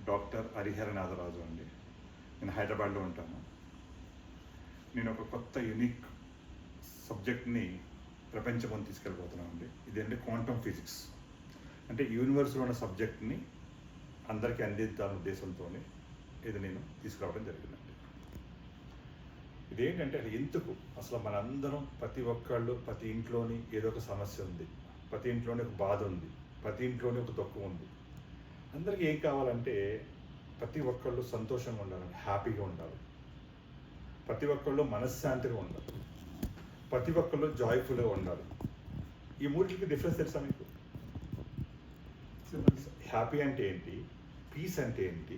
Doctor Harihara Nagaraju అండి. నేను హైదరాబాద్లో ఉంటాను. నేను ఒక కొత్త యూనిక్ సబ్జెక్ట్ని ప్రపంచం తీసుకెళ్ళిపోతున్నాను అండి. ఇదేంటి క్వాంటమ్ ఫిజిక్స్. అంటే యూనివర్స్లో ఉన్న సబ్జెక్ట్ని అందరికీ అందిద్దాం ఉద్దేశంతో ఇది నేను తీసుకురావడం జరిగిందండి. ఇదేంటంటే ఎందుకు అసలు మనందరం ప్రతి ఒక్కళ్ళు ప్రతి ఇంట్లోని ఏదో ఒక సమస్య ఉంది, ప్రతి ఇంట్లోనే ఒక బాధ ఉంది, ప్రతి ఇంట్లోనే ఒక దుఃఖం ఉంది. అందరికీ ఏం కావాలంటే ప్రతి ఒక్కళ్ళు సంతోషంగా ఉండాలి, హ్యాపీగా ఉండాలి, ప్రతి ఒక్కళ్ళు మనశ్శాంతిగా ఉండాలి, ప్రతి ఒక్కళ్ళు జాయ్ఫుల్గా ఉండాలి. ఈ మూడింటికి డిఫరెన్స్ తెలుసా మీకు? హ్యాపీ అంటే ఏంటి, పీస్ అంటే ఏంటి,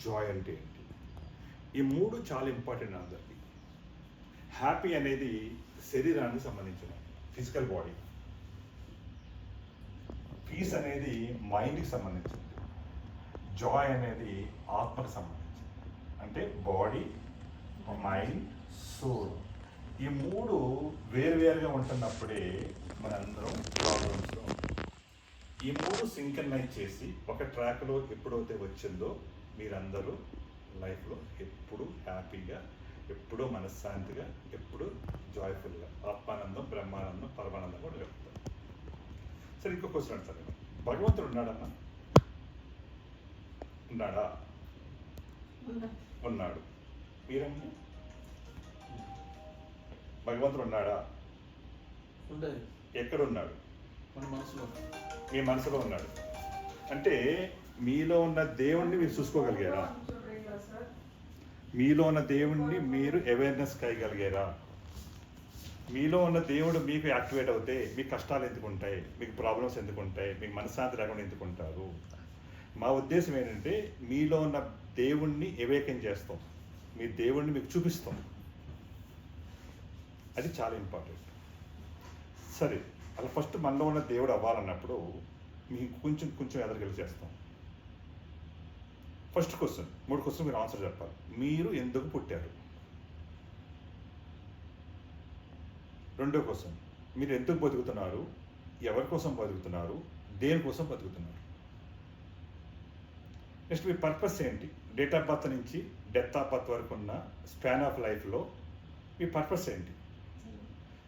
జాయ్ అంటే ఏంటి? ఈ మూడు చాలా ఇంపార్టెంట్ అందరికి. హ్యాపీ అనేది శరీరానికి సంబంధించిన ఫిజికల్ బాడీ, పీస్ అనేది మైండ్కి సంబంధించింది, జాయ్ అనేది ఆత్మకు సంబంధించింది. అంటే బాడీ, మైండ్, సోల్. ఈ మూడు వేరువేరుగా ఉంటున్నప్పుడే మనందరం ప్రాబ్లమ్స్లో ఉంటాం. ఈ మూడు సింక్రనైజ్ చేసి ఒక ట్రాక్లో ఎప్పుడైతే వచ్చిందో మీరందరూ లైఫ్లో ఎప్పుడు హ్యాపీగా, ఎప్పుడూ మనశ్శాంతిగా, ఎప్పుడు జాయ్ఫుల్గా, ఆత్మానందం, బ్రహ్మానందం, పరమానందం కూడా గడుపుతారు. సరే, ఇంకో క్వశ్చన్ అడుగుతాను. భగవంతుడు ఉన్నాడమ్మా? ఉన్నాడా? ఉన్నాడు. మీరమ్మా భగవంతుడు ఉన్నాడా? ఎక్కడున్నాడు? మన మనసులో. మీ మనసులో ఉన్నాడు. అంటే మీలో ఉన్న దేవుణ్ణి మీరు చూసుకోగలిగారా? మీలో ఉన్న దేవుణ్ణి మీరు అవేర్నెస్ కాయగలిగారా? మీలో ఉన్న దేవుడు మీకు యాక్టివేట్ అవుతే మీకు కష్టాలు ఎందుకు ఉంటాయి, మీకు ప్రాబ్లమ్స్ ఎందుకు ఉంటాయి, మీకు మనశ్శాంతి లేకుండా ఎందుకు ఉంటారు? మా ఉద్దేశం ఏంటంటే మీలో ఉన్న దేవుణ్ణి ఎవేకం చేస్తాం, మీ దేవుణ్ణి మీకు చూపిస్తాం. అది చాలా ఇంపార్టెంట్. సరే, అలా ఫస్ట్ మనలో ఉన్న దేవుడు అవ్వాలన్నప్పుడు మీకు కొంచెం కొంచెం ఎదరికెళ్ళి చేస్తాం. ఫస్ట్ క్వశ్చన్, 3 క్వశ్చన్ మీరు ఆన్సర్ చెప్పాలి. మీరు ఎందుకు పుట్టారు? రెండో క్వశ్చన్, మీరు ఎందుకు బతుకుతున్నారు, ఎవరి కోసం బతుకుతున్నారు, దేనికోసం బతుకుతున్నారు? నెక్స్ట్ మీ పర్పస్ ఏంటి? డేట్ ఆఫ్ బర్త్ నుంచి డెత్ ఆఫ్ బర్త్ వరకు ఉన్న స్పాన్ ఆఫ్ లైఫ్లో మీ పర్పస్ ఏంటి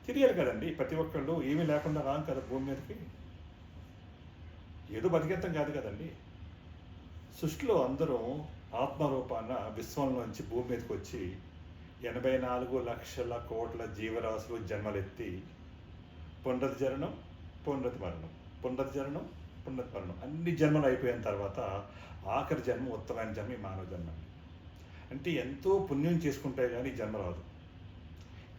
తెలియాలి కదండి. ప్రతి ఒక్కళ్ళు ఏమీ లేకుండా రాం కదా భూమి మీదకి. ఏదో బతికేత్తం కాదు కదండి. సృష్టిలో అందరూ ఆత్మరూపాన విశ్వంలోంచి భూమి మీదకి వచ్చి 84 లక్షల కోట్ల జీవరాశులు జన్మలెత్తి పునరుద్ధరణం, పునరుద్ధ మరణం, పునరుద్ధరణం, పునరుద్ధ మరణం, అన్ని జన్మలు అయిపోయిన తర్వాత ఆఖరి జన్మ, ఉత్తమైన జన్మ ఈ మానవ జన్మ. అంటే ఎంతో పుణ్యం చేసుకుంటే కానీ ఈ జన్మ రాదు.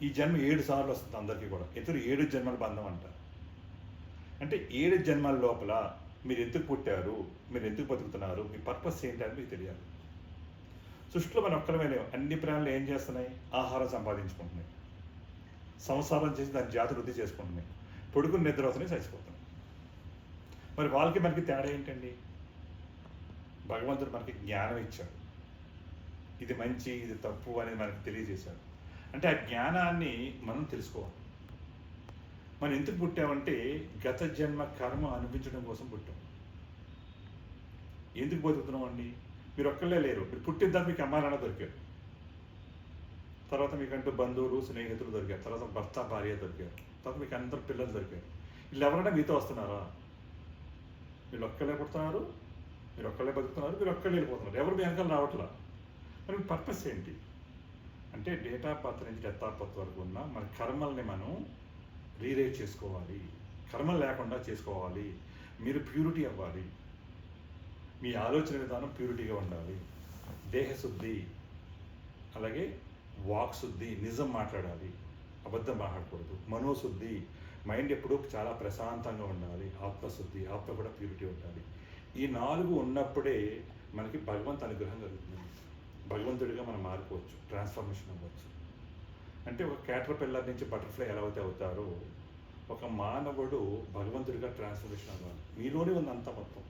ఈ జన్మ 7 సార్లు వస్తుంది అందరికీ కూడా. ఇతరు 7 జన్మల బంధం అంటారు. అంటే 7 జన్మల లోపల మీరు ఎందుకు పుట్టారు, మీరు ఎందుకు బతుకుతున్నారు, మీ పర్పస్ ఏంటని మీకు తెలియాలి. సృష్టిలో మనం ఒక్కడమే లేవు. అన్ని ప్రాణులు ఏం చేస్తున్నాయి? ఆహారం సంపాదించుకుంటున్నాయి, సంసారం చేసి దాని జాతి వృద్ధి చేసుకుంటున్నాయి, పొడుగుని నిద్ర అవుతున్నాయి, చచ్చిపోతున్నాయి. మరి వాళ్ళకి మనకి తేడా ఏంటండి? భగవంతుడు మనకి జ్ఞానం ఇచ్చాడు. ఇది మంచి, ఇది తప్పు అనేది మనకి తెలియజేశాడు. అంటే ఆ జ్ఞానాన్ని మనం తెలుసుకోవాలి. మనం ఎందుకు పుట్టామంటే గత జన్మ కర్మ అనిపించడం కోసం పుట్టాం. ఎందుకు బతుకుతున్నాం అండి? మీరు ఒక్కళ్ళే లేరు. మీరు పుట్టిన తర్వాత మీకు అమ్మా నాన్న దొరికారు, తర్వాత మీకంటూ బంధువులు, స్నేహితులు దొరికారు, తర్వాత భర్త, భార్య దొరికారు, తర్వాత మీకు అందరు పిల్లలు దొరికారు. వీళ్ళు ఎవరైనా మీతో వస్తున్నారా? మీరు ఒక్కళ్ళే పుడుతున్నారు, మీరు ఒక్కళ్ళే బతుకుతున్నారు, మీరు ఒక్కళ్ళే వెళ్ళిపోతున్నారు. ఎవరు మీ వెనకాల రావట్లా. మరి మీ పర్పస్ ఏంటి అంటే డేట్ ఆఫ్ బర్త్ నుంచి డెత్ ఆఫ్ బర్త్ వరకు ఉన్న మన కర్మల్ని మనం రీరైట్ చేసుకోవాలి, కర్మలు లేకుండా చేసుకోవాలి. మీరు ప్యూరిటీ అవ్వాలి, మీ ఆలోచన విధానం ప్యూరిటీగా ఉండాలి, దేహశుద్ధి, అలాగే వాక్ శుద్ధి, నిజం మాట్లాడాలి, అబద్ధం మాట్లాడకూడదు, మనోశుద్ధి, మైండ్ ఎప్పుడూ చాలా ప్రశాంతంగా ఉండాలి, ఆత్మశుద్ధి, ఆత్మ కూడా ప్యూరిటీ ఉండాలి. ఈ 4 ఉన్నప్పుడే మనకి భగవంతు అనుగ్రహం కలుగుతుంది. భగవంతుడిగా మనం మారిపోవచ్చు, ట్రాన్స్ఫర్మేషన్ అవ్వచ్చు. అంటే ఒక క్యాటర్పిల్లర్ నుంచి బటర్ఫ్లై ఎలా అయితే అవుతారో ఒక మానవుడు భగవంతుడిగా ట్రాన్స్ఫర్మేషన్ అవ్వాలి. మీలోనే ఉంది అంత మొత్తం.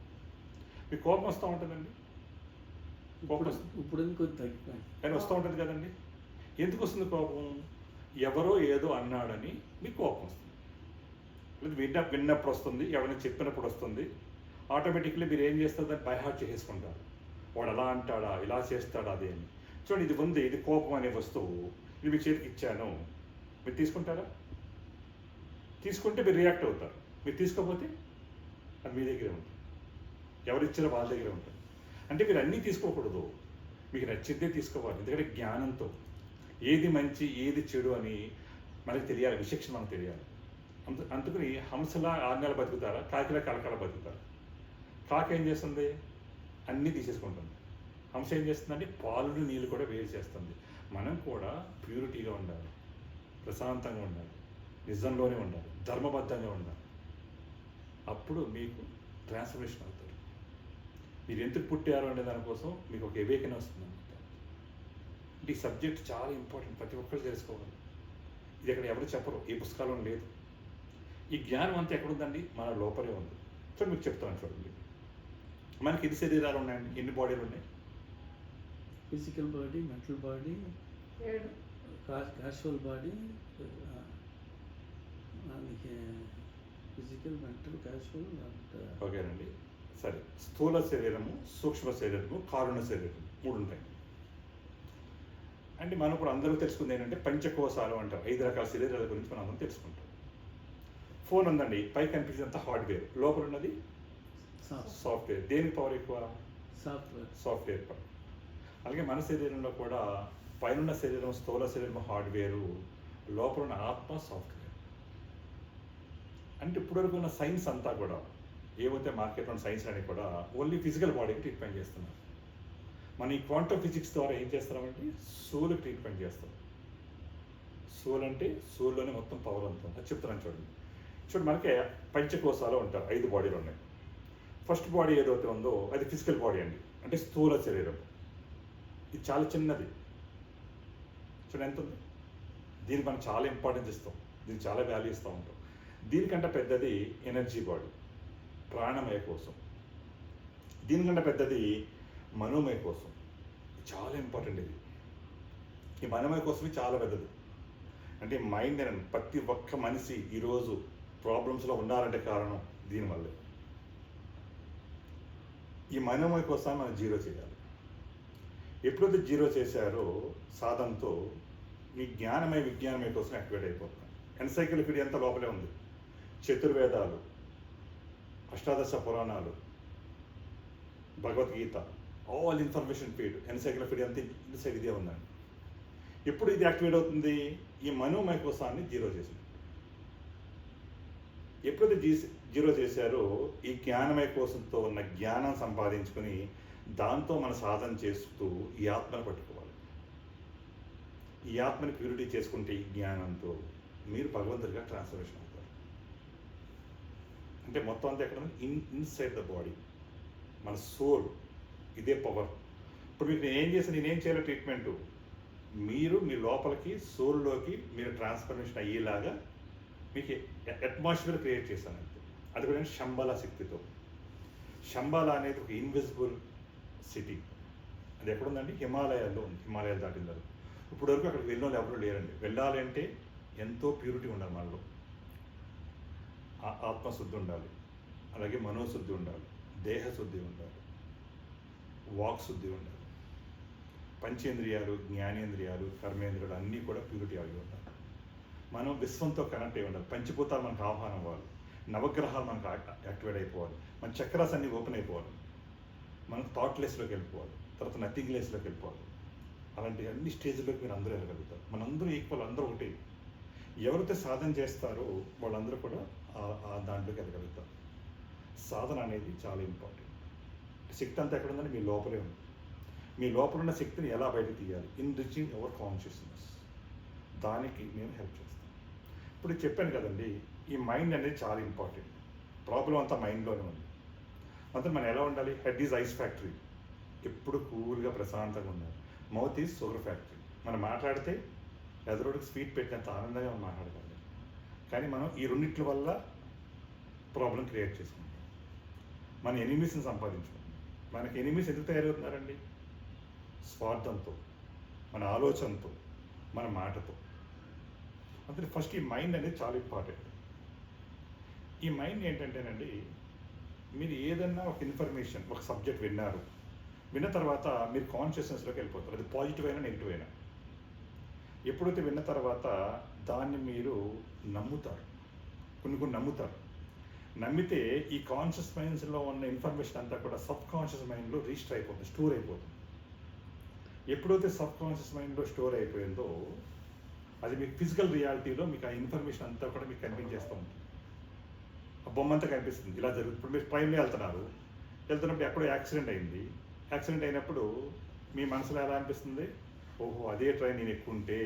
మీకు కోపం వస్తూ ఉంటుందండి, కోపం ఇప్పుడు కొంచెం తగ్గిపోయింది కానీ వస్తూ ఉంటుంది కదండి. ఎందుకు వస్తుంది కోపం? ఎవరో ఏదో అన్నాడని మీకు కోపం వస్తుంది. లేదు విన్నప్పుడు వస్తుంది, ఎవరైనా చెప్పినప్పుడు వస్తుంది. ఆటోమేటిక్లీ మీరు ఏం చేస్తారు? దాన్ని బై హార్ట్ చేసేసుకుంటారు. వాడు అలా అంటాడా ఇలా చేస్తాడా అది అని. చూడండి, ఇది ఉంది, ఇది కోపం అనే వస్తువు, ఇది మీ చేతికి ఇచ్చాను, మీరు తీసుకుంటారా? తీసుకుంటే మీరు రియాక్ట్ అవుతారు. మీరు తీసుకోకపోతే అది మీ దగ్గరే ఉంటుంది. ఎవరిచ్చారో వాళ్ళ దగ్గరే ఉంటుంది. అంటే మీరు అన్నీ తీసుకోకూడదు, మీకు నచ్చిందే తీసుకోవాలి. ఎందుకంటే జ్ఞానంతో ఏది మంచి ఏది చెడు అని మనకు తెలియాలి, విచక్షణ మనకు తెలియాలి. అందుకని హంసలా 6 నెలలు బతుకుతారా, కాకిలా కలకాల బతుకుతారా? కాకి ఏం చేస్తుంది? అన్నీ తీసేసుకుంటుంది. హంస ఏం చేస్తుందంటే పాలు నీళ్ళు కూడా వేరు చేస్తుంది. మనం కూడా ప్యూరిటీగా ఉండాలి, ప్రశాంతంగా ఉండాలి, నిజంలోనే ఉండాలి, ధర్మబద్ధంగా ఉండాలి. అప్పుడు మీకు ట్రాన్స్ఫర్మేషన్ అవుతారు. మీరు ఎందుకు పుట్టారు అనే దానికోసం మీకు ఒక ఎవేకన్ వస్తుంది అనమాట. ఈ సబ్జెక్ట్ చాలా ఇంపార్టెంట్, ప్రతి ఒక్కరు తెలుసుకోవాలి. ఇది ఇక్కడ ఎవరు చెప్పరు, ఈ పుస్తకాల్లో లేదు. ఈ జ్ఞానం అంతా ఎక్కడుందండి? మన లోపలే ఉంది. సో మీకు చెప్తాను చూడండి. మనకి ఎన్ని శరీరాలు ఉన్నాయండి? ఎన్ని బాడీలు ఉన్నాయి? Physical body, mental body, casual body, physical, mental, casual and ఓకేనండి. సరే, స్థూల శరీరము, సూక్ష్మ శరీరము, కారుణ శరీరం 3 ఉంటాయి. అంటే మనం ఇప్పుడు అందరూ తెలుసుకుంది ఏంటంటే పంచకోశాలు అంటారు. 5 రకాల శరీరాల గురించి మనం అందరం తెలుసుకుంటాం. ఫోన్ ఉందండి, పైకి కనిపించేంత హార్డ్వేర్, లోపల ఉన్నది సాఫ్ట్వేర్. దేనికి పవర్ ఎక్కువ? Software power. అలాగే మన శరీరంలో కూడా పైన శరీరం స్థూల శరీరం హార్డ్వేరు, లోపల ఉన్న ఆత్మ సాఫ్ట్వేర్. అంటే ఇప్పటివరకు ఉన్న సైన్స్ అంతా కూడా ఏవైతే మార్కెట్లో ఉన్న సైన్స్ అని కూడా ఓన్లీ ఫిజికల్ బాడీకి ట్రీట్మెంట్ చేస్తున్నారు. మన ఈ క్వాంటమ్ ఫిజిక్స్ ద్వారా ఏం చేస్తామంటే సోల్కి ట్రీట్మెంట్ చేస్తాం. సోల్ అంటే సోల్లోనే మొత్తం పవర్ అంతా. అది చెప్తున్నాను చూడండి. మనకి పంచకోశాలు ఉంటారు, 5 బాడీలు ఉన్నాయి. ఫస్ట్ బాడీ ఏదైతే ఉందో అది ఫిజికల్ బాడీ అండి, అంటే స్థూల శరీరం. ఇది చాలా చిన్నది. చూడండి ఎంత ఉంది. దీనికి మనం చాలా ఇంపార్టెన్స్ ఇస్తాం, దీనికి చాలా వాల్యూ ఇస్తూ ఉంటాం. దీనికంటే పెద్దది ఎనర్జీ బాడీ, ప్రాణమయ కోసం. దీనికంటే పెద్దది మనోమయ కోసం. చాలా ఇంపార్టెంట్ ఇది. ఈ మనోమయ కోసమే చాలా పెద్దది. అంటే మైండ్ అని ప్రతి ఒక్క మనిషి ఈరోజు ప్రాబ్లమ్స్లో ఉన్నారంటే కారణం దీనివల్లే. ఈ మనోమయ కోసం మనం జీరో చేయాలి. ఎప్పుడైతే జీరో చేశారో సాధనతో మీ జ్ఞానమయ విజ్ఞానమయ కోసం యాక్టివేట్ అయిపోతున్నాం. ఎన్సైక్లోపీడియా అంతా లోపలే ఉంది. చతుర్వేదాలు, అష్టాదశ పురాణాలు, Bhagavad Gita, all information feed, encyclopaedia అంతా ఇన్సైడ్ ఇదే ఉందండి. ఎప్పుడు ఇది యాక్టివేట్ అవుతుంది? ఈ మనోమయ కోసాన్ని జీరో చేసింది. ఎప్పుడైతే జీరో చేశారో ఈ జ్ఞానమయ కోసంతో ఉన్న జ్ఞానం సంపాదించుకొని దాంతో మన సాధన చేస్తూ ఈ ఆత్మను పట్టుకోవాలి. ఈ ఆత్మని ప్యూరిటీ చేసుకుంటే ఈ జ్ఞానంతో మీరు భగవంతుడిగా ట్రాన్స్ఫర్మేషన్ అవుతారు. అంటే మొత్తం అంతా ఎక్కడ ఇన్సైడ్ ద బాడీ, మన సోల్. ఇదే పవర్. ఇప్పుడు మీకు నేనేం చేయాలి ట్రీట్మెంటు? మీరు మీ లోపలికి సోల్లోకి మీరు ట్రాన్స్ఫర్మేషన్ అయ్యేలాగా మీకు అట్మాస్ఫియర్ క్రియేట్ చేశాను. అది కూడా శంబాల శక్తితో. శంబాల అనేది ఒక ఇన్విజిబుల్ సిటీ. అది ఎక్కడుందండి? హిమాలయాల్లో ఉంది. హిమాలయాలు దాటిన తర్వాత ఇప్పుడు వరకు అక్కడికి వెళ్ళిన వాళ్ళు ఎవరు లేరండి. వెళ్ళాలి అంటే ఎంతో ప్యూరిటీ ఉండాలి మనలో. ఆత్మశుద్ధి ఉండాలి, అలాగే మనోశుద్ధి ఉండాలి, దేహశుద్ధి ఉండాలి, వాక్ శుద్ధి ఉండాలి, పంచేంద్రియాలు, జ్ఞానేంద్రియాలు, కర్మేంద్రియాలు అన్నీ కూడా ప్యూరిటీ అవి ఉండాలి. మనం విశ్వంతో కనెక్ట్ అయి ఉండాలి. పంచభూతాలు మనకు ఆహ్వానం అవ్వాలి, నవగ్రహాలు మనకు యాక్టివేట్ అయిపోవాలి, మన చక్రాస్ అన్నీ ఓపెన్ అయిపోవాలి, మనం థాట్లెస్లోకి వెళ్ళిపోవాలి, తర్వాత నథింగ్లెస్లోకి వెళ్ళిపోవాలి. అలాంటి అన్ని స్టేజ్లోకి మీరు అందరూ వెళ్ళగలుగుతారు. మనందరూ ఈక్వల్, అందరూ ఒకటి. ఎవరైతే సాధన చేస్తారో వాళ్ళందరూ కూడా దాంట్లోకి వెళ్ళగలుగుతారు. సాధన అనేది చాలా ఇంపార్టెంట్. శక్తి అంతా ఎక్కడ ఉందని మీ లోపలే ఉంది. మీ లోపల ఉన్న శక్తిని ఎలా బయటకు తీయాలి? Enriching our consciousness. దానికి మేము హెల్ప్ చేస్తాం. ఇప్పుడు చెప్పాను కదండి, ఈ మైండ్ అనేది చాలా ఇంపార్టెంట్. ప్రాబ్లం అంతా మైండ్లోనే ఉంది. అంతా మనం ఎలా ఉండాలి? హెడ్ ఈజ్ ఐస్ ఫ్యాక్టరీ, ఎప్పుడు కూల్గా ప్రశాంతంగా ఉండాలి. మౌత్ ఈజ్ షుగర్ ఫ్యాక్టరీ, మనం మాట్లాడితే ఎదురుడికి స్వీట్ పెట్టినంత ఆనందంగా మనం మాట్లాడగలం. కానీ మనం ఈ రెండింటి వల్ల ప్రాబ్లం క్రియేట్ చేసుకుంటాం. మన ఎనిమీస్ని సంపాదించుకుంటాం. మనకి ఎనిమీస్ ఎందుకు తయారవుతున్నారండి? స్వార్థంతో, మన ఆలోచనతో, మన మాటతో. అందుకే ఫస్ట్ ఈ మైండ్ అనేది చాలా ఇంపార్టెంట్. ఈ మైండ్ ఏంటంటేనండి, మీరు ఏదన్నా ఒక ఇన్ఫర్మేషన్, ఒక సబ్జెక్ట్ విన్నారు, విన్న తర్వాత మీరు కాన్షియస్నెస్లోకి వెళ్ళిపోతారు. అది పాజిటివ్ అయినా నెగిటివ్ అయినా. ఎప్పుడైతే విన్న తర్వాత దాన్ని మీరు నమ్ముతారు, కొన్ని నమ్ముతారు. నమ్మితే ఈ కాన్షియస్ మైండ్స్లో ఉన్న ఇన్ఫర్మేషన్ అంతా కూడా సబ్ కాన్షియస్ మైండ్లో రిజిస్టర్ అయిపోతుంది, స్టోర్ అయిపోతుంది. ఎప్పుడైతే సబ్ కాన్షియస్ మైండ్లో స్టోర్ అయిపోయిందో అది మీకు ఫిజికల్ రియాలిటీలో మీకు ఆ ఇన్ఫర్మేషన్ అంతా కూడా మీకు కనిపించేస్తూ ఉంటుంది. ఆ బొమ్మ అంతా కనిపిస్తుంది, ఇలా జరుగుతుంది. ఇప్పుడు మీరు ట్రైన్లో వెళ్తున్నప్పుడు ఎక్కడో యాక్సిడెంట్ అయింది. యాక్సిడెంట్ అయినప్పుడు మీ మనసులో ఎలా అనిపిస్తుంది? ఓహో, అదే ట్రైన్ నేను ఎక్కుంటే,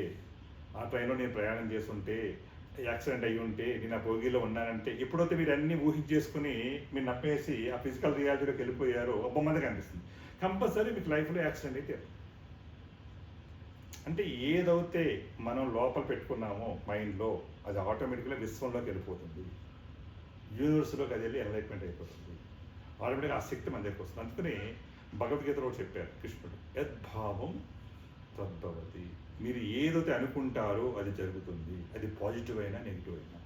ఆ ట్రైన్లో నేను ప్రయాణం చేస్తుంటే, యాక్సిడెంట్ అయ్యి ఉంటే, నేను ఆ బోగీలో ఉన్నానంటే, ఎప్పుడైతే మీరు అన్నీ ఊహించేసుకుని మీరు నప్పేసి ఆ ఫిజికల్ రియాలిటీలోకి వెళ్ళిపోయారో ఆ బొమ్మ అంతా కనిపిస్తుంది. కంపల్సరీ మీకు లైఫ్లో యాక్సిడెంట్ అయితే. అంటే ఏదైతే మనం లోపల పెట్టుకున్నామో మైండ్లో అది ఆటోమేటిక్గా విశ్వంలోకి వెళ్ళిపోతుంది, యూనివర్స్లోకి అది వెళ్ళి ఎన్లైట్మెంట్ అయిపోతుంది. ఆటోమేటిక్గా ఆ శక్తి మన దగ్గరికి వస్తుంది. అందుకని భగవద్గీతలో చెప్పారు కృష్ణుడు, యద్భావం తద్భవతి. మీరు ఏదైతే అనుకుంటారో అది జరుగుతుంది, అది పాజిటివ్ అయినా నెగిటివ్ అయినా.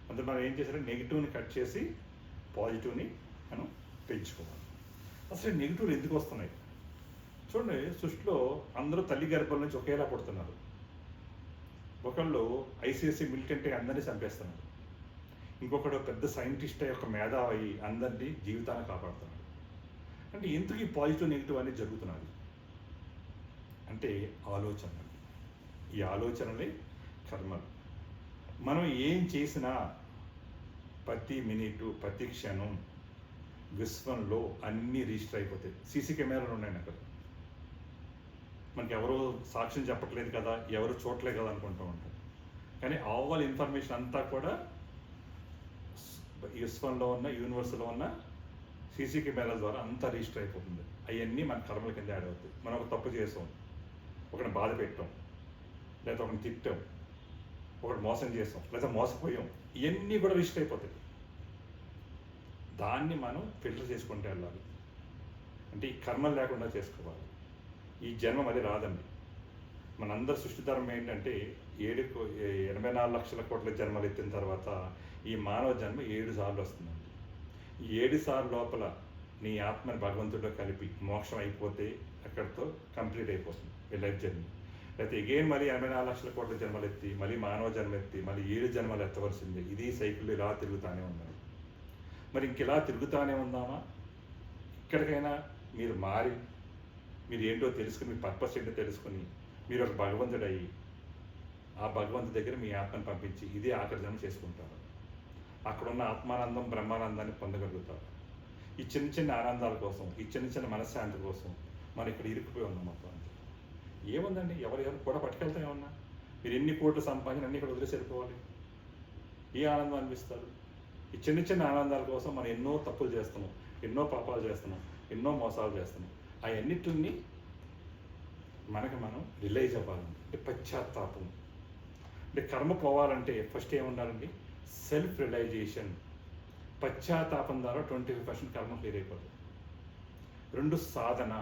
అందులో మనం ఏం చేశారంటే నెగిటివ్ని కట్ చేసి పాజిటివ్ని మనం పెంచుకోవాలి. అసలు నెగిటివ్లు ఎందుకు వస్తున్నాయి చూడండి. సృష్టిలో అందరూ తల్లి గర్భం నుంచి ఒకేలా పుడుతున్నారు. ఒకళ్ళు ఐసీఎస్సీ మిలిటెంట్ అందరినీ చంపేస్తున్నారు. ఇంకొకడు పెద్ద సైంటిస్ట్ యొక్క మేధావి అందరినీ జీవితాన్ని కాపాడుతున్నాడు. అంటే ఎందుకు ఈ పాజిటివ్ నెగిటివ్ అనేది జరుగుతున్నది అంటే ఆలోచనలు. ఈ ఆలోచనలే కర్మలు. మనం ఏం చేసినా ప్రతి మినిటు ప్రతి క్షణం విశ్వంలో అన్నీ రిజిస్టర్ అయిపోతాయి. సీసీ కెమెరాలు ఉన్నాయి అక్కడ. మనకి ఎవరో సాక్ష్యం చెప్పట్లేదు కదా, ఎవరు చూడలేదు కదా అనుకుంటూ ఉంటారు. కానీ ఆల్ ఇన్ఫర్మేషన్ అంతా కూడా విశ్వంలో ఉన్న యూనివర్స్లో ఉన్న సీసీ కెమెరాల ద్వారా అంతా రిజిస్టర్ అయిపోతుంది. అవన్నీ మన కర్మల కింద యాడ్ అవుతాయి. మనం ఒక తప్పు చేసాం, ఒకరిని బాధ పెట్టాం, లేదా ఒకరిని తిట్టాం, ఒకటి మోసం చేసాం, లేదా మోసపోయాం, ఇవన్నీ కూడా రిజిస్టర్ అయిపోతాయి. దాన్ని మనం ఫిల్టర్ చేసుకుంటూ వెళ్ళాలి. అంటే ఈ కర్మలు లేకుండా చేసుకోవాలి. ఈ జన్మ అది రాదండి. మనందరి సృష్టి ధర్మం ఏంటంటే 84 లక్షల కోట్ల జన్మలు ఎత్తిన తర్వాత ఈ మానవ జన్మ 7 సార్లు వస్తుందండి. ఈ 7 సార్లు లోపల నీ ఆత్మని భగవంతుడిలో కలిపి మోక్షం అయిపోతే అక్కడితో కంప్లీట్ అయిపోతుంది ఈ లైఫ్ జర్నీ. లేకపోతే ఎగైన్ మళ్ళీ 84 లక్షల కోట్ల జన్మలు ఎత్తి మళ్ళీ మానవ జన్మ ఎత్తి మళ్ళీ 7 జన్మలు ఎత్తవలసిందే. ఇది సైకిల్ ఇలా తిరుగుతానే ఉన్నారు. మరి ఇంకెలా తిరుగుతానే ఉందామా? ఇక్కడికైనా మీరు మారి మీరు ఏంటో తెలుసుకుని, మీ పర్పస్ ఏంటో తెలుసుకుని మీరు ఒక భగవంతుడు అయ్యి ఆ భగవంతుడి దగ్గర మీ ఆత్మను పంపించి ఇదే ఆఖరి జన్మ చేసుకుంటారు. అక్కడున్న ఆత్మానందం బ్రహ్మానందాన్ని పొందగలుగుతారు. ఈ చిన్న చిన్న ఆనందాల కోసం, ఈ చిన్న చిన్న మనశ్శాంతి కోసం మనం ఇక్కడ ఇరుక్కుపోయి ఉన్నాం. అప్పుడు ఏముందండి, ఎవరు కూడా పట్టుకెళ్తా ఏమన్నా? మీరు ఎన్ని కోట్లు సంపాదించిన అన్ని ఇక్కడ వదిలేసి వెళ్ళిపోవాలి. ఏ ఆనందం అనిపిస్తారు? ఈ చిన్న చిన్న ఆనందాల కోసం మనం ఎన్నో తప్పులు చేస్తున్నాం, ఎన్నో పాపాలు చేస్తున్నాం, ఎన్నో మోసాలు చేస్తున్నాం. అవన్నిటిని మనకి మనం రిలైజ్ అవ్వాలండి. అంటే పశ్చాత్తాపం. అంటే కర్మ పోవాలంటే ఫస్ట్ ఏముండాలండి? Self realisation. పశ్చాత్తాపం ద్వారా 25% కర్మ క్లియర్ అయిపోతుంది. 2 సాధన.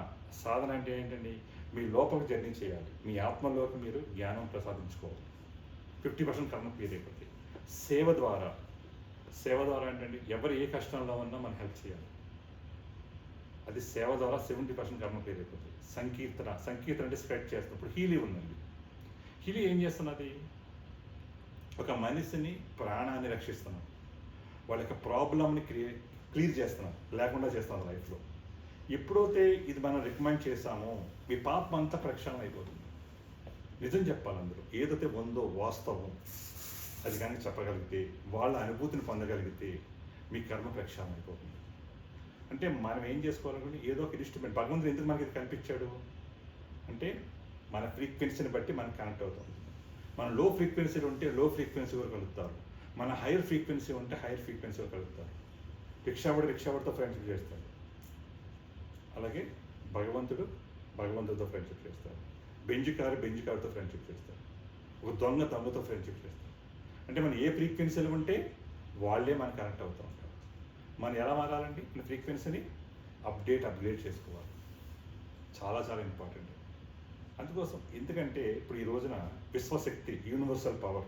సాధన అంటే ఏంటండి? మీ లోపలికి జర్నీ చేయాలి, మీ ఆత్మలోకి మీరు జ్ఞానం ప్రసాదించుకోవాలి. 50% కర్మ క్లియర్ అయిపోతుంది. సేవ ద్వారా. సేవ ద్వారా ఏంటండి? ఎవరు ఏ కష్టంలో ఉన్నా మనం హెల్ప్ చేయాలి. అది సేవ ద్వారా 70% కర్మ క్లియర్ అయిపోతుంది. సంకీర్తన. సంకీర్తన అంటే స్ప్రెడ్ చేస్తాం. ఇప్పుడు హీలీ ఉందండి. హీలీ ఏం చేస్తున్నది? ఒక మనిషిని ప్రాణాన్ని రక్షిస్తున్నాం, వాళ్ళ యొక్క ప్రాబ్లమ్ని క్లియర్ చేస్తున్నాం, లేకుండా చేస్తున్నాం లైఫ్లో. ఎప్పుడైతే ఇది మనం రికమెండ్ చేస్తామో మీ పాపం అంతా ప్రక్షాళన అయిపోతుంది. నిజం చెప్పాలి, అందరూ ఏదైతే ఉందో వాస్తవం అది కానీ చెప్పగలిగితే, వాళ్ళ అనుభూతిని పొందగలిగితే మీ కర్మ ప్రక్షాళన అయిపోతుంది. అంటే మనం ఏం చేసుకోవాలనుకుంటే ఏదో ఒక ఇన్స్ట్రుమెంట్. భగవంతుడు ఎందుకు మనకి ఇది కనిపించాడు అంటే మన ఫ్రీక్వెన్సీని బట్టి మనం కనెక్ట్ అవుతాం. మన లో ఫ్రీక్వెన్సీలు ఉంటే లో ఫ్రీక్వెన్సీ వరకు కలుగుతారు, మన హైయర్ ఫ్రీక్వెన్సీ ఉంటే హైయర్ ఫ్రీక్వెన్సీ వరకు కలుగుతారు. రిక్షావాడితో ఫ్రెండ్షిప్ చేస్తాడు, అలాగే భగవంతుడితో ఫ్రెండ్షిప్ చేస్తారు. బెంజుకారుతో ఫ్రెండ్షిప్ చేస్తారు, ఒక దొంగతో ఫ్రెండ్షిప్ చేస్తారు. అంటే మనం ఏ ఫ్రీక్వెన్సీలు ఉంటే వాళ్ళే మనం కనెక్ట్ అవుతూ ఉంటారు. మనం ఎలా మారాలండి? మన ఫ్రీక్వెన్సీని అప్గ్రేడ్ చేసుకోవాలి. చాలా చాలా ఇంపార్టెంట్. అందుకోసం ఎందుకంటే ఇప్పుడు ఈ రోజున విశ్వశక్తి, యూనివర్సల్ పవర్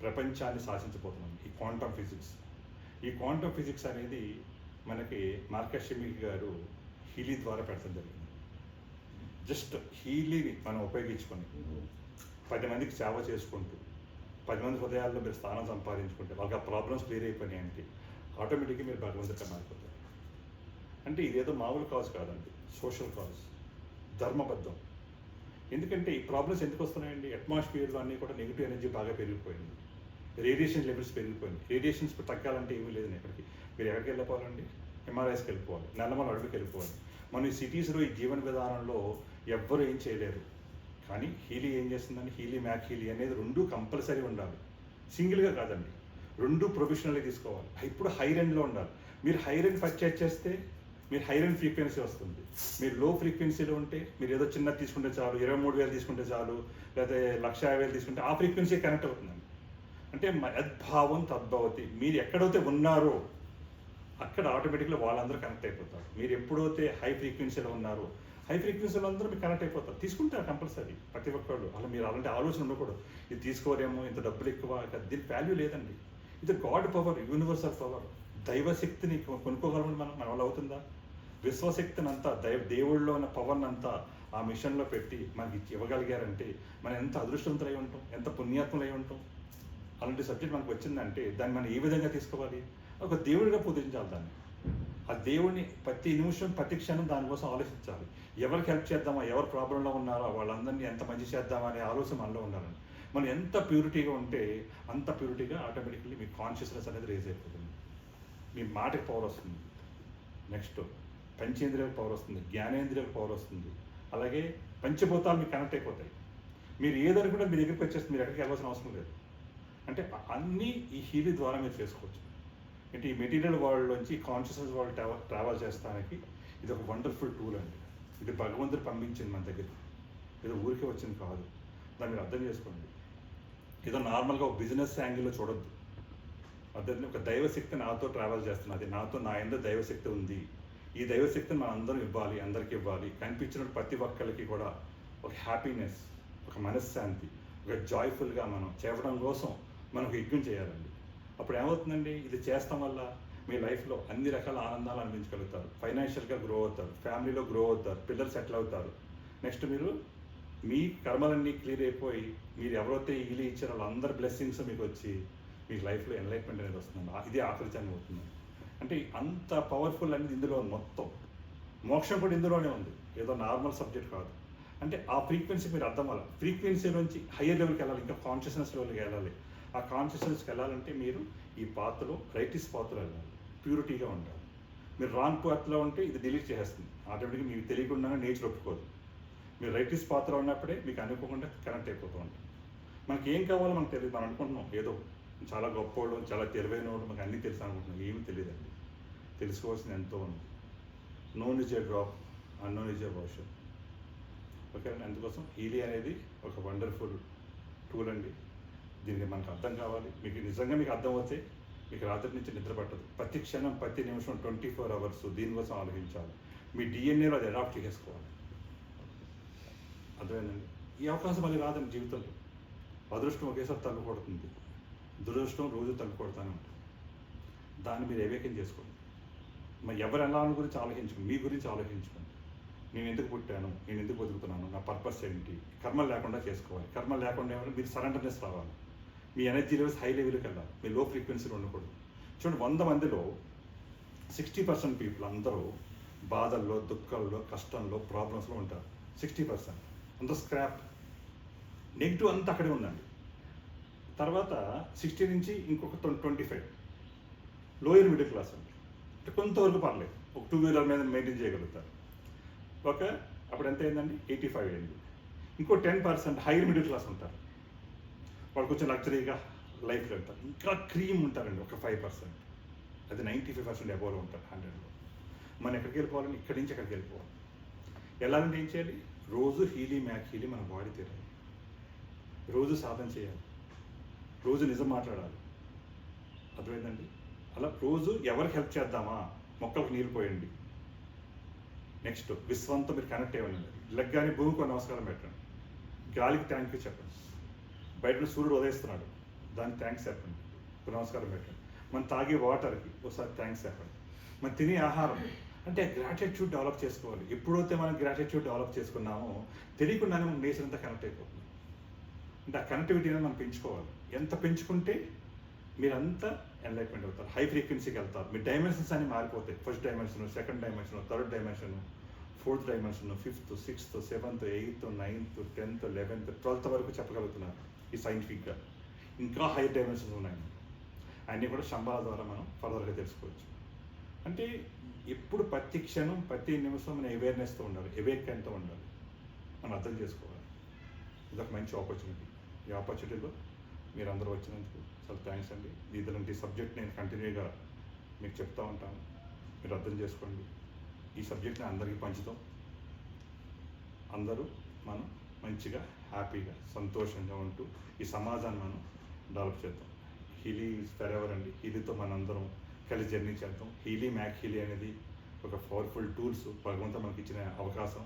ప్రపంచాన్ని శాసించబోతున్నాం. ఈ క్వాంటమ్ ఫిజిక్స్ అనేది మనకి మార్కస్ షెమిక్ గారు హీలీ ద్వారా పెట్టడం జరిగింది. జస్ట్ హీలీని మనం ఉపయోగించుకొని 10 మందికి సేవ చేసుకుంటూ 10 మంది హృదయాల్లో మీరు స్థానం సంపాదించుకుంటే వాళ్ళకి ఆ ప్రాబ్లమ్స్ క్లియర్ అయిపోయినాయంటే ఆటోమేటిక్గా మీరు భగవంతుడిగా మారిపోతారు. అంటే ఇదేదో మామూలు కాజ్ కాదండి, సోషల్ కాజ్, ధర్మబద్ధం. ఎందుకంటే ఈ ప్రాబ్లమ్స్ ఎందుకు వస్తున్నాయండి? అట్మాస్ఫియర్లో అన్నీ కూడా నెగిటివ్ ఎనర్జీ బాగా పెరిగిపోయింది, రేడియేషన్ లెవెల్స్ పెరిగిపోయింది. రేడియేషన్స్ తగ్గాలంటే ఏమీ లేదు. ఎక్కడికి మీరు ఎక్కడికి వెళ్ళిపోవాలండి? హిమాలయస్కి వెళ్ళిపోవాలి, నల్లమల అడవికి వెళ్ళిపోవాలి. మన ఈ సిటీస్లో ఈ జీవన విధానంలో ఎవ్వరూ ఏం చేయలేరు. కానీ హీలీ ఏం చేస్తుందండి? హీలీ మ్యాక్ హీలీ అనేది 2 కంపల్సరీ ఉండాలి, సింగిల్గా కాదండి, 2 ప్రొఫెషనల్గా తీసుకోవాలి. ఇప్పుడు హై రెండ్లో ఉండాలి. మీరు హై రెండ్ పర్చేజ్ చేస్తే మీరు హై రెండ్ ఫ్రీక్వెన్సీ వస్తుంది. మీరు లో ఫ్రీక్వెన్సీలో ఉంటే మీరు ఏదో చిన్నది తీసుకుంటే చాలు, 23,000 తీసుకుంటే చాలు, లేదా 1,50,000 తీసుకుంటే ఆ ఫ్రీక్వెన్సీ కనెక్ట్ అవుతుందండి. అంటే యద్భావం తద్భవతి. మీరు ఎక్కడైతే ఉన్నారో అక్కడ ఆటోమేటిక్గా వాళ్ళందరూ కనెక్ట్ అయిపోతారు. మీరు ఎప్పుడైతే హై ఫ్రీక్వెన్సీలో ఉన్నారో హై ఫ్రీక్వెన్సీలో అందరూ మీరు కనెక్ట్ అయిపోతారు. తీసుకుంటారు కంపల్సరీ ప్రతి ఒక్కళ్ళు. అలా మీరు అలాంటి ఆలోచన ఉండకూడదు, ఇది తీసుకోరేమో, ఇంత డబ్బులు ఎక్కువ, దీనికి వాల్యూ లేదండి. ఇది గాడ్ పవర్, యూనివర్సల్ పవర్. దైవశక్తిని కొనుక్కోగలమని మన వల్ల అవుతుందా? విశ్వశక్తిని అంతా దేవుళ్ళలో ఉన్న పవర్ని అంతా ఆ మిషన్లో పెట్టి మనకి ఇవ్వగలిగారంటే మనం ఎంత అదృష్టవంతులై ఉంటాం, ఎంత పుణ్యాత్ములై ఉంటాం. అలాంటి సబ్జెక్ట్ మనకు వచ్చిందంటే దాన్ని మనం ఏ విధంగా తీసుకోవాలి? ఒక దేవుడిగా పూజించాలి దాన్ని. ఆ దేవుడిని ప్రతి నిమిషం ప్రతి క్షణం దానికోసం ఆలోచించాలి. ఎవరికి హెల్ప్ చేద్దామా, ఎవరు ప్రాబ్లంలో ఉన్నారో వాళ్ళందరినీ ఎంత మంచి చేద్దామా అనే ఆలోచన మనలో ఉండాలని. మనం ఎంత ప్యూరిటీగా ఉంటే అంత ప్యూరిటీగా ఆటోమేటిక్లీ మీ కాన్షియస్నెస్ అనేది రేజ్ అయిపోతుంది. మీ మాటకి పవర్ వస్తుంది, నెక్స్ట్ పంచేంద్రియాలకు పవర్ వస్తుంది, జ్ఞానేంద్రియాలకు పవర్ వస్తుంది, అలాగే పంచభూతాలు మీకు కనెక్ట్ అయిపోతాయి. మీరు ఏదనుకుంటే మీ దగ్గరికి వచ్చేస్తుంది, మీరు ఎక్కడికి వెళ్ళాల్సిన అవసరం లేదు. అంటే అన్నీ ఈ హీలీ ద్వారా మీరు చేసుకోవచ్చు. అంటే ఈ మెటీరియల్ వరల్డ్లోంచి కాన్షియస్నెస్ వరల్డ్ ట్రావెల్ చేస్తానికి ఇది ఒక వండర్ఫుల్ టూల్ అండి. ఇది భగవంతుడు పంపించింది మన దగ్గరికి, ఏదో ఊరికే వచ్చింది కాదు. దాన్ని మీరు అర్థం చేసుకోండి. ఏదో నార్మల్గా ఒక బిజినెస్ యాంగిల్లో చూడొద్దు. అర్థం, ఒక దైవశక్తి నాతో ట్రావెల్ చేస్తున్నది, నాతో నా ఎందు దైవశక్తి ఉంది. ఈ దైవశక్తిని మనం అందరం ఇవ్వాలి, అందరికీ ఇవ్వాలి. కనిపించిన ప్రతి ఒక్కరికి కూడా ఒక హ్యాపీనెస్, ఒక మనశ్శాంతి, ఒక జాయ్ఫుల్గా మనం చేయడం కోసం మనం ఒక యజ్ఞం చేయాలండి. అప్పుడు ఏమవుతుందండి? ఇది చేస్తాం వల్ల మీ లైఫ్లో అన్ని రకాల ఆనందాలు అనిపించగలుగుతారు. ఫైనాన్షియల్గా గ్రో అవుతారు, ఫ్యామిలీలో గ్రో అవుతారు, పిల్లలు సెటిల్ అవుతారు. నెక్స్ట్ మీరు మీ కర్మలన్నీ క్లియర్ అయిపోయి మీరు ఎవరైతే ఈలీ ఇచ్చారో వాళ్ళందరి బ్లెస్సింగ్స్ మీకు వచ్చి మీ లైఫ్లో ఎన్లైట్మెంట్ అనేది వస్తుంది. ఇది ఆకృత్యాన్ని అవుతుంది. అంటే అంత పవర్ఫుల్ అనేది ఇందులో మొత్తం. మోక్షం కూడా ఇందులోనే ఉంది, ఏదో నార్మల్ సబ్జెక్ట్ కాదు. అంటే ఆ ఫ్రీక్వెన్సీ మీరు అర్థం అవ్వాలి. ఫ్రీక్వెన్సీ నుంచి హయ్యర్ లెవెల్కి వెళ్ళాలి, ఇంకా కాన్షియస్నెస్ లెవెల్కి వెళ్ళాలి. ఆ కాన్షియస్నెస్కి వెళ్ళాలంటే మీరు ఈ పాత్రలో రైటిస్ పాత్రలో వెళ్ళాలి, ప్యూరిటీగా ఉండాలి. మీరు రాంగ్ పాత్రలో ఉంటే ఇది డిలీట్ చేసేస్తుంది ఆటోమేటిక్గా, మీకు తెలియకుండానే నేచర్ ఒప్పుకోదు. మీరు రైటిస్ పాత్రలో ఉన్నప్పుడే మీకు అనుకోకుండా కనెక్ట్ అయిపోతూ ఉంటుంది. మనకి ఏం కావాలో మనకు తెలియదు. మనం అనుకుంటున్నాం ఏదో చాలా గొప్పవాళ్ళు, చాలా తెలివైన వాళ్ళు, మనకు అన్నీ తెలుసు అనుకుంటున్నాం. ఏమీ తెలియదండి. తెలుసుకోవాల్సింది ఎంతో ఉంది. Known is a drop, unknown is a washer. Okay అండి. అందుకోసం హీలీ అనేది ఒక వండర్ఫుల్ టూల్ అండి. దీనికి మనకు అర్థం కావాలి. మీకు నిజంగా మీకు అర్థం అవుతే మీకు రాత్రి నుంచి నిద్ర పట్టదు. ప్రతి క్షణం ప్రతి నిమిషం 24 అవర్స్ దీనికోసం ఆలోచించాలి. మీ డిఎన్ఏలో అది అడాప్ట్ చేసుకోవాలి. అర్థమైందండి? ఈ అవకాశం మళ్ళీ రాదండి జీవితంలో. అదృష్టం ఒకేసారి తలుపు కొడుతుంది, దురదృష్టం రోజు తలుపు కొడతానే ఉంటుంది. దాన్ని మీరు ఏవేకం చేసుకోండి. మరి ఎవరు ఎలా గురించి ఆలోచించుకోండి, మీ గురించి ఆలోచించుకోండి. నేను ఎందుకు పుట్టాను, నేను ఎందుకు బతుకుతున్నాను, నా పర్పస్ ఏంటి. కర్మ లేకుండా చేసుకోవాలి. కర్మ లేకుండా ఏమంటే మీరు సరెండర్నెస్ రావాలి. మీ ఎనర్జీ లెవెల్స్ హై లెవెల్కి వెళ్ళాలి. మీరు లో ఫ్రీక్వెన్సీలో ఉండకూడదు. చూడండి, 100 మందిలో 60% పీపుల్ అందరూ బాధల్లో, దుఃఖాల్లో, కష్టంలో, ప్రాబ్లమ్స్లో ఉంటారు. 60% అంత స్క్రాప్, నెగిటివ్ అంతా అక్కడే ఉందండి. తర్వాత 60 నుంచి ఇంకొక 25 లోయర్ మిడిల్ క్లాస్ అండి. అంటే కొంతవరకు పర్లేదు, ఒక 2 వీలర్ మీద మెయింటైన్ చేయగలుగుతారు. అప్పుడు ఎంత అయిందండి? 85 అయింది. ఇంకో 10% హైయర్ మిడిల్ క్లాస్ ఉంటారు. వాళ్ళు కొంచెం లగ్జరీగా లైఫ్ వెళ్తారు. ఇంకా క్రీమ్ ఉంటారండి ఒక 5%. అది 95% అబోవ్లో ఉంటారు 100లో. మనం ఎక్కడికి వెళ్ళిపోవాలని ఇక్కడి నుంచి ఎక్కడికి వెళ్ళిపోవాలి. వెళ్ళాలంటే ఏం చేయాలి? రోజు హీలీ మ్యాక్ హీలీ మన బాడీ తీరాలి. రోజు సాధన చేయాలి, రోజు నిజం మాట్లాడాలి. అర్థమైందండి? అలా రోజు ఎవరికి హెల్ప్ చేద్దామా, మొక్కలకు నీళ్ళు పోయండి. నెక్స్ట్ విశ్వంతో మీరు కనెక్ట్ అయ్యండి. లెగ్గాని భూమికి నమస్కారం పెట్టండి. గాలికి థ్యాంక్ యూ చెప్పండి. బయట సూర్యుడు ఉదయిస్తున్నాడు, దానికి థ్యాంక్స్ చెప్పండి, నమస్కారం పెట్టండి. మనం తాగే వాటర్కి ఒకసారి థ్యాంక్స్ చెప్పండి. మనం తినే ఆహారం, అంటే గ్రాటిట్యూడ్ డెవలప్ చేసుకోవాలి. ఎప్పుడైతే మనం గ్రాటిట్యూడ్ డెవలప్ చేసుకున్నామో తెలియకుండానే మనం నేచర్ అంతా కనెక్ట్ అయిపోతుంది. అంటే ఆ కనెక్టివిటీని మనం పెంచుకోవాలి. ఎంత పెంచుకుంటే మీరంతా ఎన్లైట్మెంట్ అవుతారు, హై ఫ్రీక్వెన్సీకి వెళ్తారు. మీ డైమెన్షన్స్ అన్ని మారిపోతాయి. First dimension, second dimension, third dimension, fourth dimension, 5th, 6th, 7th, 8th, 9th, 10th, 11th, 12th వరకు చెప్పగలుగుతున్నారు ఈ సైంటిఫిక్గా. ఇంకా హైయర్ డైమెన్షన్స్ ఉన్నాయి. అన్నీ కూడా శంబాల ద్వారా మనం ఫర్దర్గా తెలుసుకోవచ్చు. అంటే ఎప్పుడు ప్రతి క్షణం ప్రతి నిమిషం మన అవేర్నెస్తో ఉండాలి, అవేర్నెస్తో ఉండాలి, మనం అర్థం చేసుకోవాలి. ఇదొక మంచి ఆపర్చునిటీ. ఈ ఆపర్చునిటీలో మీరు అందరూ వచ్చినందుకు చాలా థ్యాంక్స్ అండి. ఇలాంటి సబ్జెక్ట్ నేను కంటిన్యూగా మీకు చెప్తూ ఉంటాను, మీరు అర్థం చేసుకోండి. ఈ సబ్జెక్ట్ని అందరికీ పంచుతాం. అందరూ మనం మంచిగా హ్యాపీగా సంతోషంగా ఉంటూ ఈ సమాజాన్ని మనం డెవలప్ చేద్దాం. హీలీ ఈజ్ ఫర్ ఎవర్ అండి. హీలీతో మనందరం కలిసి జర్నీ చేద్దాం. హీలీ మ్యాక్ హీలీ అనేది ఒక పవర్ఫుల్ టూల్స్, భగవంతుడు మనకి ఇచ్చిన అవకాశం.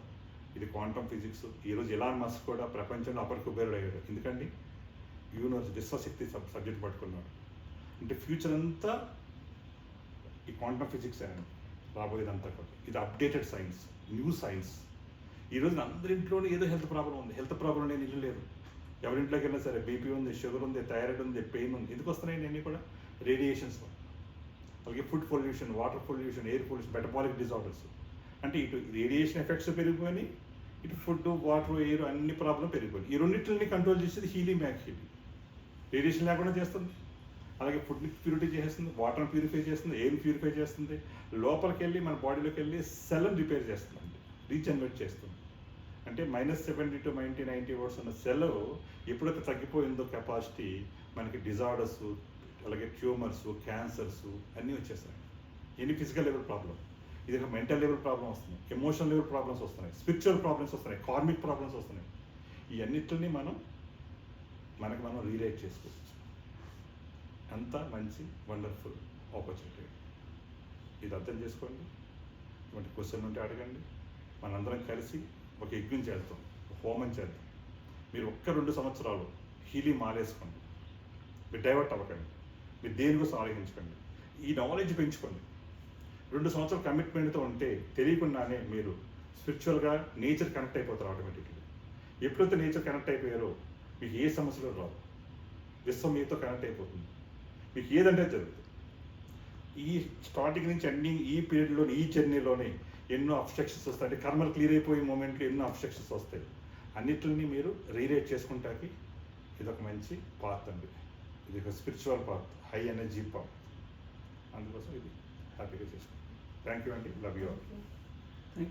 ఇది క్వాంటమ్ ఫిజిక్స్. ఈరోజు ఎలాన్ మస్క్ కూడా ప్రపంచంలో అప్పటి కుబేరుడు అయ్యాడు. ఎందుకండి యూనివర్స్ విశ్వశక్తి సబ్జెక్ట్ పట్టుకున్నాడు. అంటే ఫ్యూచర్ అంతా ఈ క్వాంటమ్ ఫిజిక్స్ అని రాబోయేదంతా కూడా. ఇది అప్డేటెడ్ సైన్స్, న్యూ సైన్స్. ఈరోజు అందరింట్లోనే ఏదో హెల్త్ ప్రాబ్లం ఉంది. హెల్త్ ప్రాబ్లం లేని ఇల్లు లేదు. ఎవరింట్లోకి వెళ్ళినా సరే బీపీ ఉంది, షుగర్ ఉంది, థైరాయిడ్ ఉంది, పెయిన్ ఉంది. ఎందుకు వస్తున్నాయండి అన్నీ కూడా? రేడియేషన్స్. అలాగే food pollution, water pollution, air pollution, metabolic disorders. అంటే ఇటు రేడియేషన్ ఎఫెక్ట్స్ పెరిగిపోయి, ఇటు ఫుడ్, వాటర్, ఎయిర్ అన్ని ప్రాబ్లం పెరిగిపోయి. ఈ రెండింటిని కంట్రోల్ చేసేది హీలీ మ్యాక్ హీలీ. రేడియేషన్ లేకుండా చేస్తుంది, అలాగే ఫుడ్ని ప్యూరిఫై చేస్తుంది, వాటర్ని ప్యూరిఫై చేస్తుంది, ఎయిర్ని ప్యూరిఫై చేస్తుంది, లోపలికి వెళ్ళి మన బాడీలోకి వెళ్ళి సెల్ని రిపేర్ చేస్తుంది, అంటే రీజనరేట్ చేస్తుంది. అంటే -70 to -90 ఉన్న సెల్ ఎప్పుడైతే తగ్గిపోయిందో కెపాసిటీ, మనకి డిజార్డర్స్, అలాగే ట్యూమర్స్, క్యాన్సర్స్ అన్నీ వచ్చేస్తాయి. ఎన్ని ఫిజికల్ లెవెల్ ప్రాబ్లం, ఇది ఒక మెంటల్ లెవెల్ ప్రాబ్లం వస్తుంది, ఎమోషనల్ లెవెల్ ప్రాబ్లమ్స్ వస్తున్నాయి, స్పిరిచువల్ ప్రాబ్లమ్స్ వస్తున్నాయి, కార్మిక్ ప్రాబ్లమ్స్ వస్తున్నాయి. ఈ అన్నిటిని మనకి మనం రీరైట్ చేసుకోవచ్చు. అంత మంచి వండర్ఫుల్ ఆపర్చునిటీ. ఇది అర్థం చేసుకోండి. ఇటువంటి క్వశ్చన్ ఉంటే అడగండి. మనందరం కలిసి ఒక యజ్ఞం చేద్దాం, హోమం చేద్దాం. మీరు 1-2 సంవత్సరాలు హీలీ మాలేసుకోండి. మీరు డైవర్ట్ అవ్వకండి, మీరు దేని కోసం ఆలోచించకండి, ఈ నాలెడ్జ్ పెంచుకోండి. 2 సంవత్సరాలు కమిట్మెంట్తో ఉంటే తెలియకుండానే మీరు స్పిరిచువల్గా నేచర్ కనెక్ట్ అయిపోతారు ఆటోమేటిక్గా. ఎప్పుడైతే నేచర్ కనెక్ట్ అయిపోయారో మీకు ఏ సమస్యలు రావు. విశ్వం మీతో కనెక్ట్ అయిపోతుంది. మీకు ఏదంటే జరుగుతుంది. ఈ స్టార్టింగ్ నుంచి ఎండింగ్ ఈ పీరియడ్లోని, ఈ జర్నీలోనే ఎన్నో అబ్స్ట్రక్షన్స్ వస్తాయి. అంటే కర్మలు క్లియర్ అయిపోయే మూమెంట్లో ఎన్నో అబ్స్ట్రక్షన్స్ వస్తాయి. అన్నిటిని మీరు రీరైట్ చేసుకుంటాకి ఇది ఒక మంచి పాత్ అండి. ఇది ఒక spiritual path, high energy path. అందుకోసం ఇది హ్యాపీగా చేసుకోండి. థ్యాంక్ యూ అండి. Love you all.